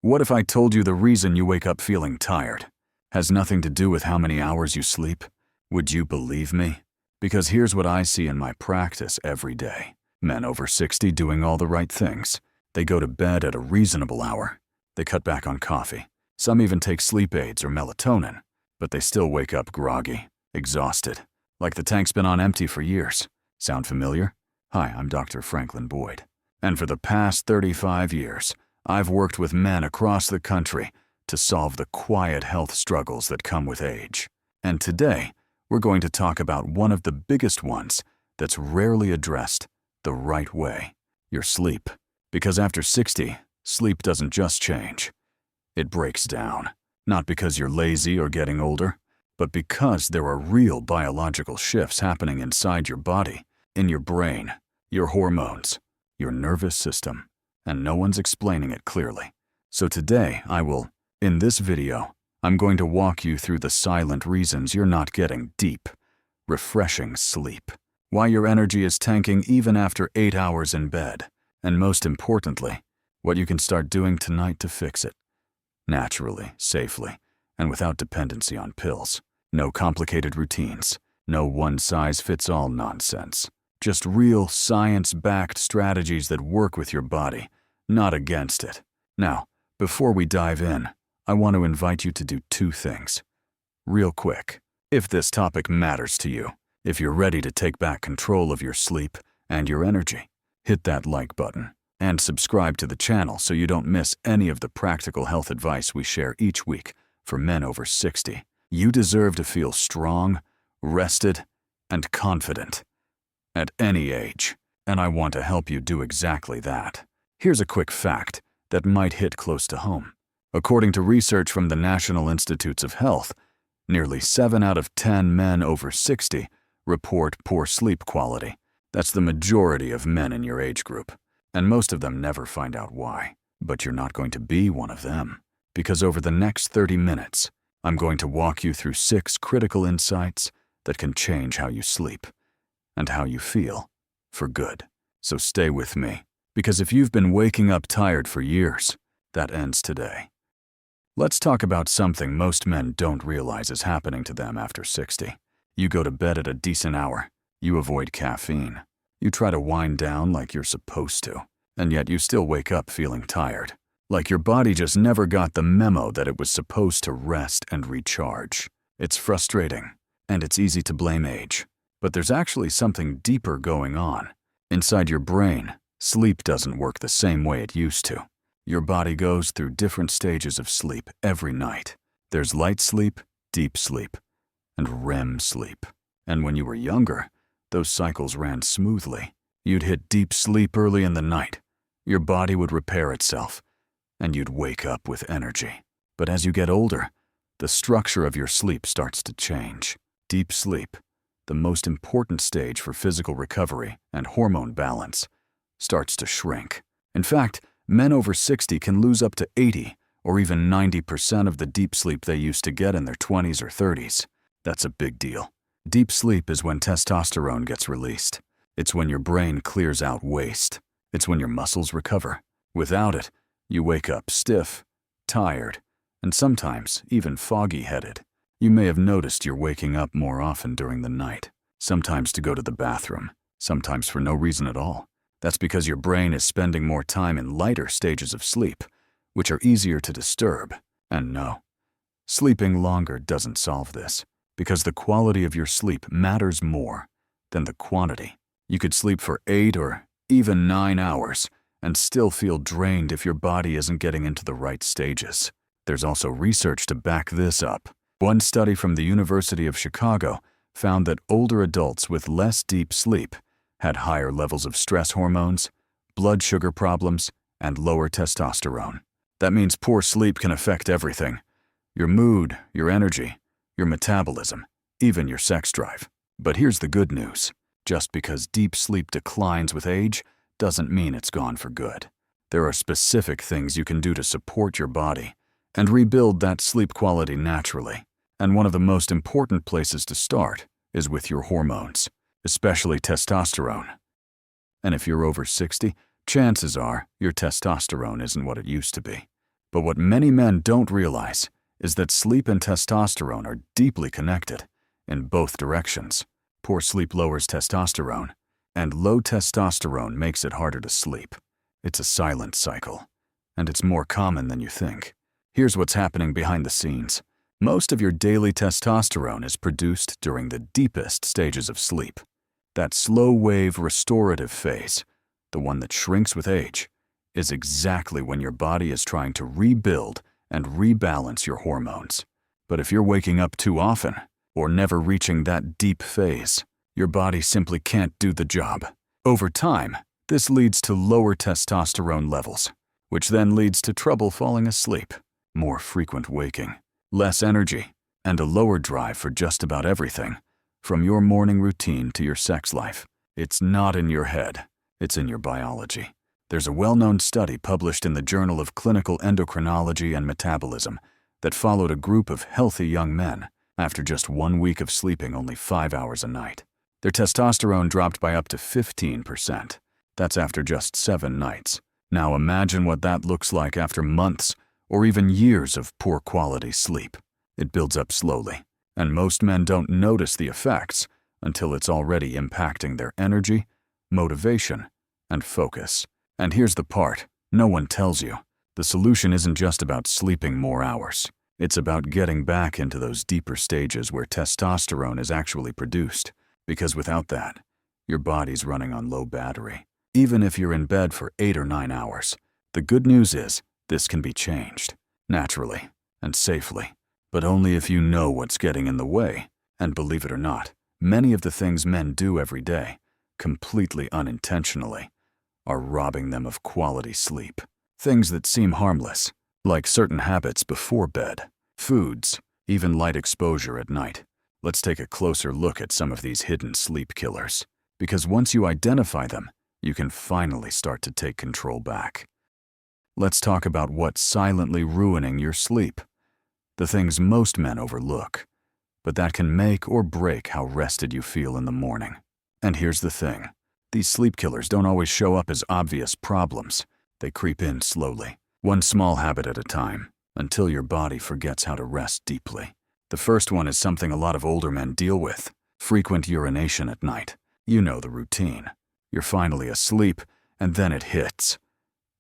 What if I told you the reason you wake up feeling tired has nothing to do with how many hours you sleep? Would you believe me? Because here's what I see in my practice every day. Men over 60 doing all the right things. They go to bed at a reasonable hour. They cut back on coffee. Some even take sleep aids or melatonin, but they still wake up groggy, exhausted, like the tank's been on empty for years. Sound familiar? Hi, I'm Dr. Franklin Boyd. And for the past 35 years, I've worked with men across the country to solve the quiet health struggles that come with age. And today, we're going to talk about one of the biggest ones that's rarely addressed the right way: your sleep. Because after 60, sleep doesn't just change. It breaks down. Not because you're lazy or getting older, but because there are real biological shifts happening inside your body, in your brain, your hormones, your nervous system, and no one's explaining it clearly. So today, in this video, I'm going to walk you through the silent reasons you're not getting deep, refreshing sleep, why your energy is tanking even after 8 hours in bed, and most importantly, what you can start doing tonight to fix it. Naturally, safely, and without dependency on pills. No complicated routines, no one-size-fits-all nonsense. Just real science-backed strategies that work with your body, not against it. Now, before we dive in, I want to invite you to do 2 things. Real quick, if this topic matters to you, if you're ready to take back control of your sleep and your energy, hit that like button and subscribe to the channel so you don't miss any of the practical health advice we share each week for men over 60. You deserve to feel strong, rested, and confident at any age, and I want to help you do exactly that. Here's a quick fact that might hit close to home. According to research from the National Institutes of Health, nearly 7 out of 10 men over 60 report poor sleep quality. That's the majority of men in your age group, and most of them never find out why. But you're not going to be one of them, because over the next 30 minutes, I'm going to walk you through 6 critical insights that can change how you sleep and how you feel for good. So stay with me, because if you've been waking up tired for years, that ends today. Let's talk about something most men don't realize is happening to them after 60. You go to bed at a decent hour. You avoid caffeine. You try to wind down like you're supposed to, and yet you still wake up feeling tired. Like your body just never got the memo that it was supposed to rest and recharge. It's frustrating, and it's easy to blame age. But there's actually something deeper going on. Inside your brain, sleep doesn't work the same way it used to. Your body goes through different stages of sleep every night. There's light sleep, deep sleep, and REM sleep. And when you were younger, those cycles ran smoothly. You'd hit deep sleep early in the night. Your body would repair itself, and you'd wake up with energy. But as you get older, the structure of your sleep starts to change. Deep sleep, the most important stage for physical recovery and hormone balance, starts to shrink. In fact, men over 60 can lose up to 80 or even 90% of the deep sleep they used to get in their 20s or 30s. That's a big deal. Deep sleep is when testosterone gets released. It's when your brain clears out waste. It's when your muscles recover. Without it, you wake up stiff, tired, and sometimes even foggy-headed. You may have noticed you're waking up more often during the night, sometimes to go to the bathroom, sometimes for no reason at all. That's because your brain is spending more time in lighter stages of sleep, which are easier to disturb. And no, sleeping longer doesn't solve this, because the quality of your sleep matters more than the quantity. You could sleep for 8 or even 9 hours and still feel drained if your body isn't getting into the right stages. There's also research to back this up. One study from the University of Chicago found that older adults with less deep sleep had higher levels of stress hormones, blood sugar problems, and lower testosterone. That means poor sleep can affect everything: your mood, your energy, your metabolism, even your sex drive. But here's the good news. Just because deep sleep declines with age doesn't mean it's gone for good. There are specific things you can do to support your body and rebuild that sleep quality naturally. And one of the most important places to start is with your hormones, especially testosterone. And if you're over 60, chances are your testosterone isn't what it used to be. But what many men don't realize is that sleep and testosterone are deeply connected in both directions. Poor sleep lowers testosterone, and low testosterone makes it harder to sleep. It's a silent cycle, and it's more common than you think. Here's what's happening behind the scenes. Most of your daily testosterone is produced during the deepest stages of sleep. That slow-wave restorative phase, the one that shrinks with age, is exactly when your body is trying to rebuild and rebalance your hormones. But if you're waking up too often, or never reaching that deep phase, your body simply can't do the job. Over time, this leads to lower testosterone levels, which then leads to trouble falling asleep, more frequent waking, less energy, and a lower drive for just about everything, from your morning routine to your sex life. It's not in your head, it's in your biology. There's a well-known study published in the Journal of Clinical Endocrinology and Metabolism that followed a group of healthy young men after just 1 week of sleeping only 5 hours a night. Their testosterone dropped by up to 15%. That's after just 7 nights. Now imagine what that looks like after months or even years of poor quality sleep. It builds up slowly, and most men don't notice the effects until it's already impacting their energy, motivation, and focus. And here's the part no one tells you. The solution isn't just about sleeping more hours. It's about getting back into those deeper stages where testosterone is actually produced. Because without that, your body's running on low battery. Even if you're in bed for 8 or 9 hours, the good news is this can be changed, naturally and safely, but only if you know what's getting in the way. And believe it or not, many of the things men do every day, completely unintentionally, are robbing them of quality sleep. Things that seem harmless, like certain habits before bed, foods, even light exposure at night. Let's take a closer look at some of these hidden sleep killers, because once you identify them, you can finally start to take control back. Let's talk about what's silently ruining your sleep, the things most men overlook, but that can make or break how rested you feel in the morning. And here's the thing. These sleep killers don't always show up as obvious problems. They creep in slowly, one small habit at a time, until your body forgets how to rest deeply. The first one is something a lot of older men deal with: frequent urination at night. You know the routine. You're finally asleep, and then it hits.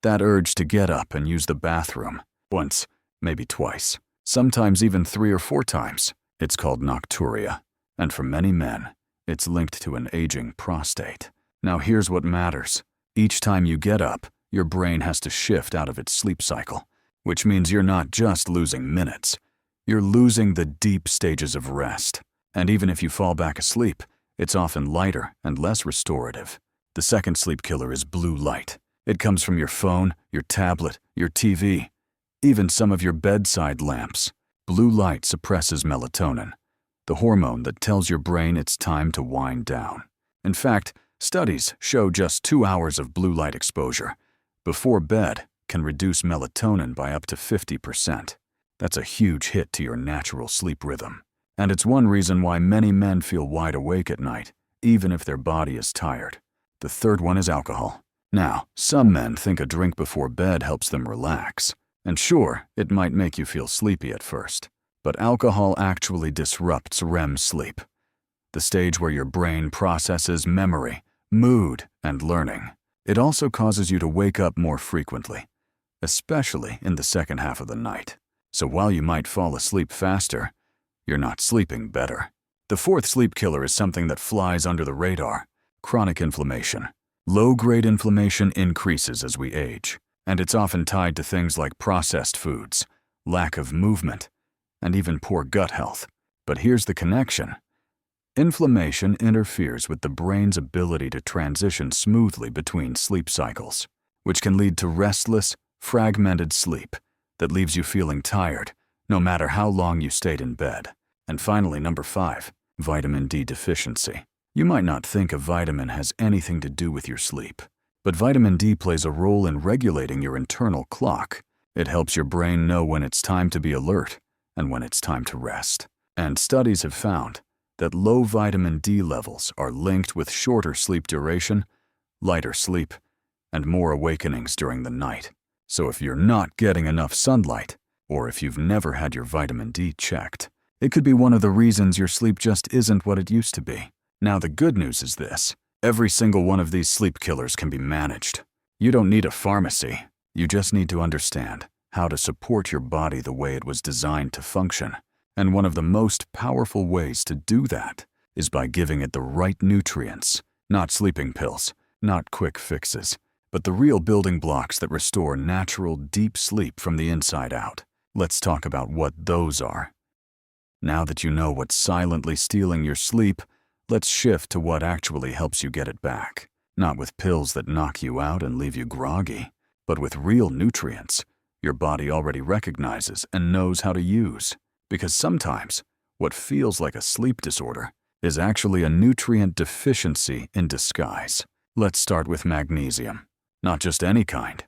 That urge to get up and use the bathroom. Once, maybe twice, sometimes even 3 or 4 times. It's called nocturia, and for many men, it's linked to an aging prostate. Now here's what matters. Each time you get up, your brain has to shift out of its sleep cycle, which means you're not just losing minutes. You're losing the deep stages of rest. And even if you fall back asleep, it's often lighter and less restorative. The second sleep killer is blue light. It comes from your phone, your tablet, your TV, even some of your bedside lamps. Blue light suppresses melatonin, the hormone that tells your brain it's time to wind down. In fact, studies show just 2 hours of blue light exposure before bed can reduce melatonin by up to 50%. That's a huge hit to your natural sleep rhythm. And it's one reason why many men feel wide awake at night, even if their body is tired. The third one is alcohol. Now, some men think a drink before bed helps them relax. And sure, it might make you feel sleepy at first. But alcohol actually disrupts REM sleep, the stage where your brain processes memory, mood, and learning. It also causes you to wake up more frequently, especially in the second half of the night. So while you might fall asleep faster, you're not sleeping better. The fourth sleep killer is something that flies under the radar: chronic inflammation. Low-grade inflammation increases as we age, and it's often tied to things like processed foods, lack of movement, and even poor gut health. But here's the connection. Inflammation interferes with the brain's ability to transition smoothly between sleep cycles, which can lead to restless, fragmented sleep that leaves you feeling tired, no matter how long you stayed in bed. And finally, number 5, vitamin D deficiency. You might not think a vitamin has anything to do with your sleep, but vitamin D plays a role in regulating your internal clock. It helps your brain know when it's time to be alert and when it's time to rest. And studies have found that low vitamin D levels are linked with shorter sleep duration, lighter sleep, and more awakenings during the night. So if you're not getting enough sunlight, or if you've never had your vitamin D checked, it could be one of the reasons your sleep just isn't what it used to be. Now the good news is this: every single one of these sleep killers can be managed. You don't need a pharmacy. You just need to understand how to support your body the way it was designed to function. And one of the most powerful ways to do that is by giving it the right nutrients, not sleeping pills, not quick fixes, but the real building blocks that restore natural, deep sleep from the inside out. Let's talk about what those are. Now that you know what's silently stealing your sleep, let's shift to what actually helps you get it back. Not with pills that knock you out and leave you groggy, but with real nutrients your body already recognizes and knows how to use. Because sometimes what feels like a sleep disorder is actually a nutrient deficiency in disguise. Let's start with magnesium. Not just any kind.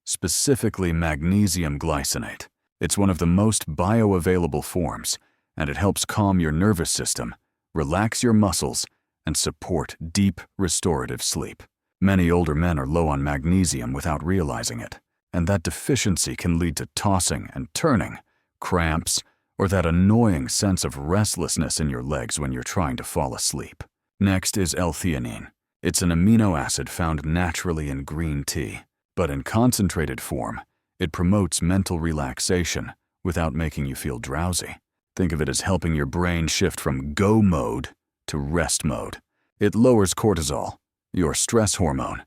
Specifically magnesium glycinate. It's one of the most bioavailable forms, and it helps calm your nervous system, relax your muscles, and support deep, restorative sleep. Many older men are low on magnesium without realizing it, and that deficiency can lead to tossing and turning, cramps, or that annoying sense of restlessness in your legs when you're trying to fall asleep. Next is L-theanine. It's an amino acid found naturally in green tea, but in concentrated form, it promotes mental relaxation without making you feel drowsy. Think of it as helping your brain shift from go mode to rest mode. It lowers cortisol, your stress hormone,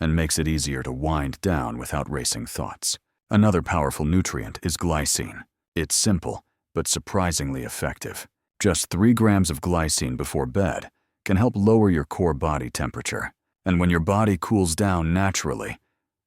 and makes it easier to wind down without racing thoughts. Another powerful nutrient is glycine. It's simple, but surprisingly effective. Just 3 grams of glycine before bed can help lower your core body temperature. And when your body cools down naturally,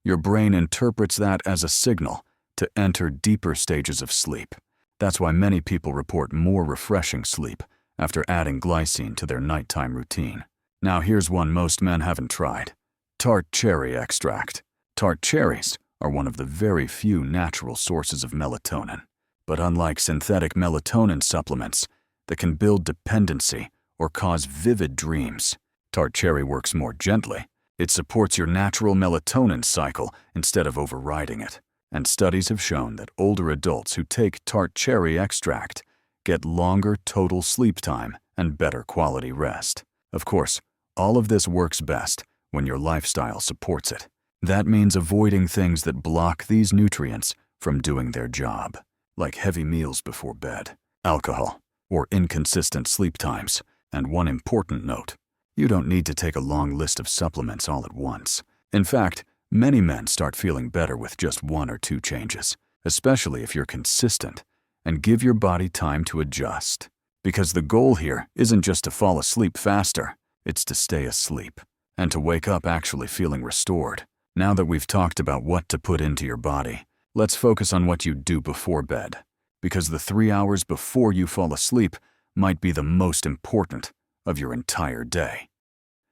your brain interprets that as a signal to enter deeper stages of sleep. That's why many people report more refreshing sleep after adding glycine to their nighttime routine. Now here's one most men haven't tried: tart cherry extract. Tart cherries are one of the very few natural sources of melatonin. But unlike synthetic melatonin supplements that can build dependency or cause vivid dreams, tart cherry works more gently. It supports your natural melatonin cycle instead of overriding it. And studies have shown that older adults who take tart cherry extract get longer total sleep time and better quality rest. Of course, all of this works best when your lifestyle supports it. That means avoiding things that block these nutrients from doing their job, like heavy meals before bed, alcohol, or inconsistent sleep times. And one important note: you don't need to take a long list of supplements all at once. In fact, many men start feeling better with just 1 or 2 changes, especially if you're consistent and give your body time to adjust. Because the goal here isn't just to fall asleep faster, it's to stay asleep and to wake up actually feeling restored. Now that we've talked about what to put into your body, let's focus on what you do before bed. Because the 3 hours before you fall asleep might be the most important of your entire day.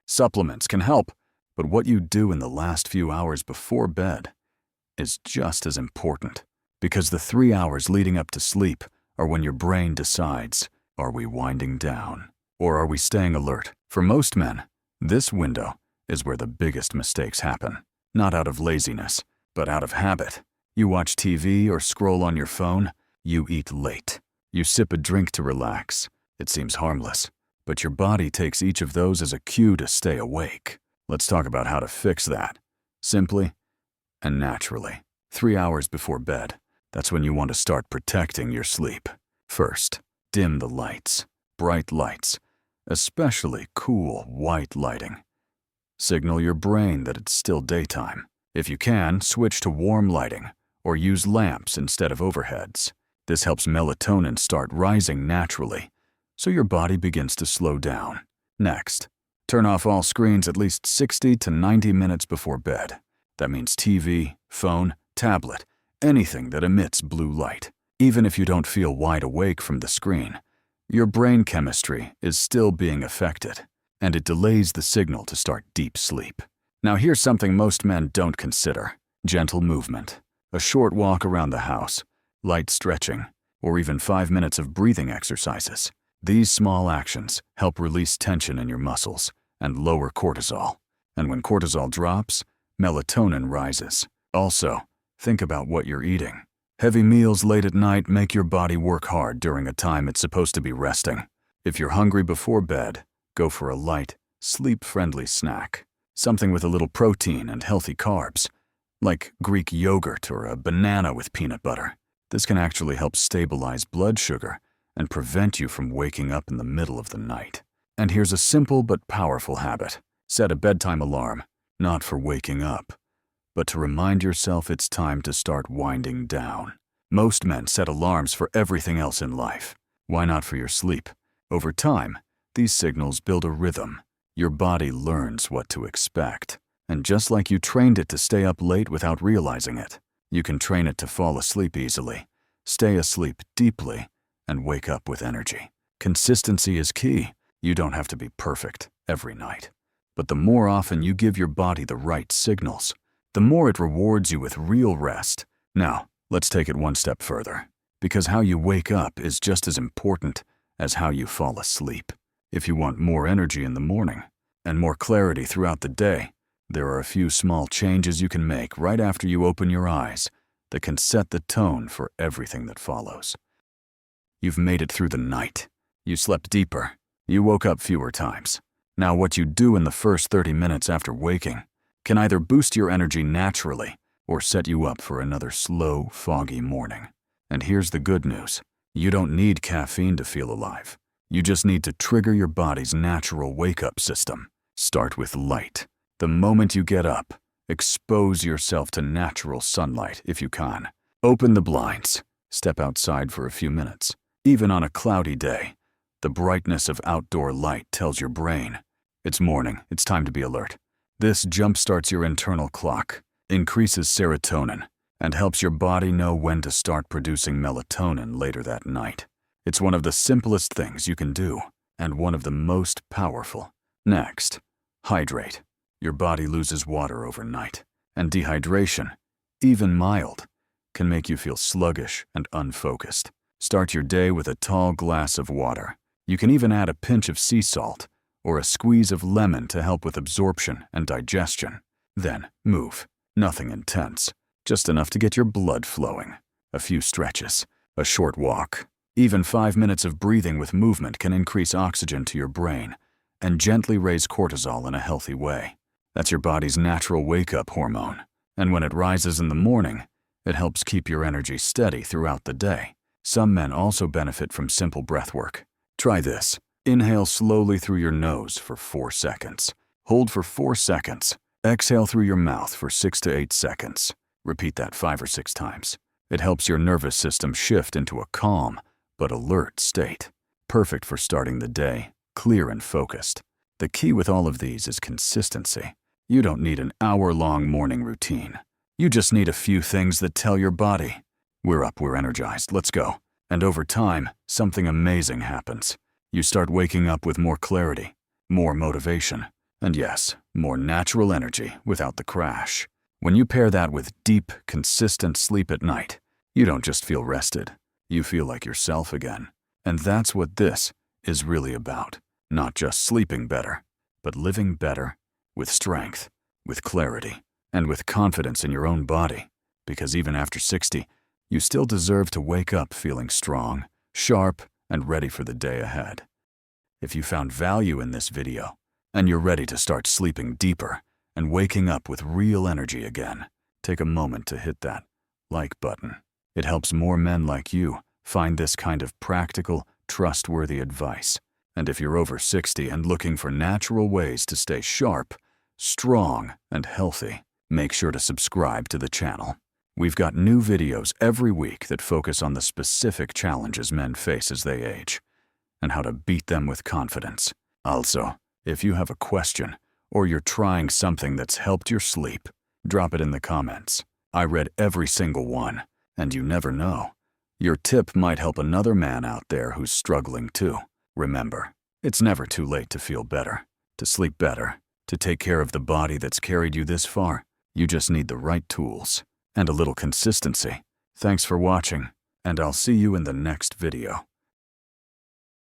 Supplements can help, but what you do in the last few hours before bed is just as important. Because the 3 hours leading up to sleep are when your brain decides, are we winding down or are we staying alert? For most men, this window is where the biggest mistakes happen. Not out of laziness, but out of habit. You watch TV or scroll on your phone, you eat late. You sip a drink to relax. It seems harmless, but your body takes each of those as a cue to stay awake. Let's talk about how to fix that. Simply and naturally. 3 hours before bed, that's when you want to start protecting your sleep. First, dim the lights. Bright lights, especially cool white lighting, signal your brain that it's still daytime. If you can, switch to warm lighting or use lamps instead of overheads. This helps melatonin start rising naturally, so your body begins to slow down. Next, turn off all screens at least 60 to 90 minutes before bed. That means TV, phone, tablet, anything that emits blue light. Even if you don't feel wide awake from the screen, your brain chemistry is still being affected, and it delays the signal to start deep sleep. Now here's something most men don't consider: gentle movement. A short walk around the house, light stretching, or even 5 minutes of breathing exercises. These small actions help release tension in your muscles and lower cortisol. And when cortisol drops, melatonin rises. Also, Think about what you're eating. Heavy meals late at night make your body work hard during a time it's supposed to be resting. If you're hungry before bed, go for a light, sleep-friendly snack. Something with a little protein and healthy carbs, like Greek yogurt or a banana with peanut butter. This can actually help stabilize blood sugar and prevent you from waking up in the middle of the night. And here's a simple but powerful habit. Set a bedtime alarm, not for waking up, but to remind yourself it's time to start winding down. Most men set alarms for everything else in life. Why not for your sleep? Over time, these signals build a rhythm. Your body learns what to expect. And just like you trained it to stay up late without realizing it, you can train it to fall asleep easily, stay asleep deeply, and wake up with energy. Consistency is key. You don't have to be perfect every night. But the more often you give your body the right signals, the more it rewards you with real rest. Now, let's take it one step further, because how you wake up is just as important as how you fall asleep. If you want more energy in the morning and more clarity throughout the day, there are a few small changes you can make right after you open your eyes that can set the tone for everything that follows. You've made it through the night. You slept deeper. You woke up fewer times. Now, what you do in the first 30 minutes after waking can either boost your energy naturally or set you up for another slow, foggy morning. And here's the good news. You don't need caffeine to feel alive. You just need to trigger your body's natural wake-up system. Start with light. The moment you get up, expose yourself to natural sunlight if you can. Open the blinds. Step outside for a few minutes. Even on a cloudy day, the brightness of outdoor light tells your brain, it's morning, it's time to be alert. This jumpstarts your internal clock, increases serotonin, and helps your body know when to start producing melatonin later that night. It's one of the simplest things you can do, and one of the most powerful. Next, hydrate. Your body loses water overnight, and dehydration, even mild, can make you feel sluggish and unfocused. Start your day with a tall glass of water. You can even add a pinch of sea salt or a squeeze of lemon to help with absorption and digestion. Then move. Nothing intense, just enough to get your blood flowing. A few stretches, a short walk. Even 5 minutes of breathing with movement can increase oxygen to your brain and gently raise cortisol in a healthy way. That's your body's natural wake-up hormone. And when it rises in the morning, it helps keep your energy steady throughout the day. Some men also benefit from simple breath work. Try this. Inhale slowly through your nose for 4 seconds. Hold for 4 seconds. Exhale through your mouth for 6 to 8 seconds. Repeat that 5 or 6 times. It helps your nervous system shift into a calm but alert state. Perfect for starting the day, clear and focused. The key with all of these is consistency. You don't need an hour-long morning routine. You just need a few things that tell your body, we're up, we're energized, let's go. And over time, something amazing happens. You start waking up with more clarity, more motivation, and yes, more natural energy without the crash. When you pair that with deep, consistent sleep at night, you don't just feel rested, you feel like yourself again. And that's what this is really about. Not just sleeping better, but living better, with strength, with clarity, and with confidence in your own body. Because even after 60, you still deserve to wake up feeling strong, sharp, and ready for the day ahead. If you found value in this video, and you're ready to start sleeping deeper and waking up with real energy again, take a moment to hit that like button. It helps more men like you find this kind of practical, trustworthy advice. And if you're over 60 and looking for natural ways to stay sharp, strong, and healthy, make sure to subscribe to the channel. We've got new videos every week that focus on the specific challenges men face as they age, and how to beat them with confidence. Also, if you have a question, or you're trying something that's helped your sleep, drop it in the comments. I read every single one, and you never know. Your tip might help another man out there who's struggling too. Remember, it's never too late to feel better, to sleep better, to take care of the body that's carried you this far. You just need the right tools and a little consistency. Thanks for watching, and I'll see you in the next video.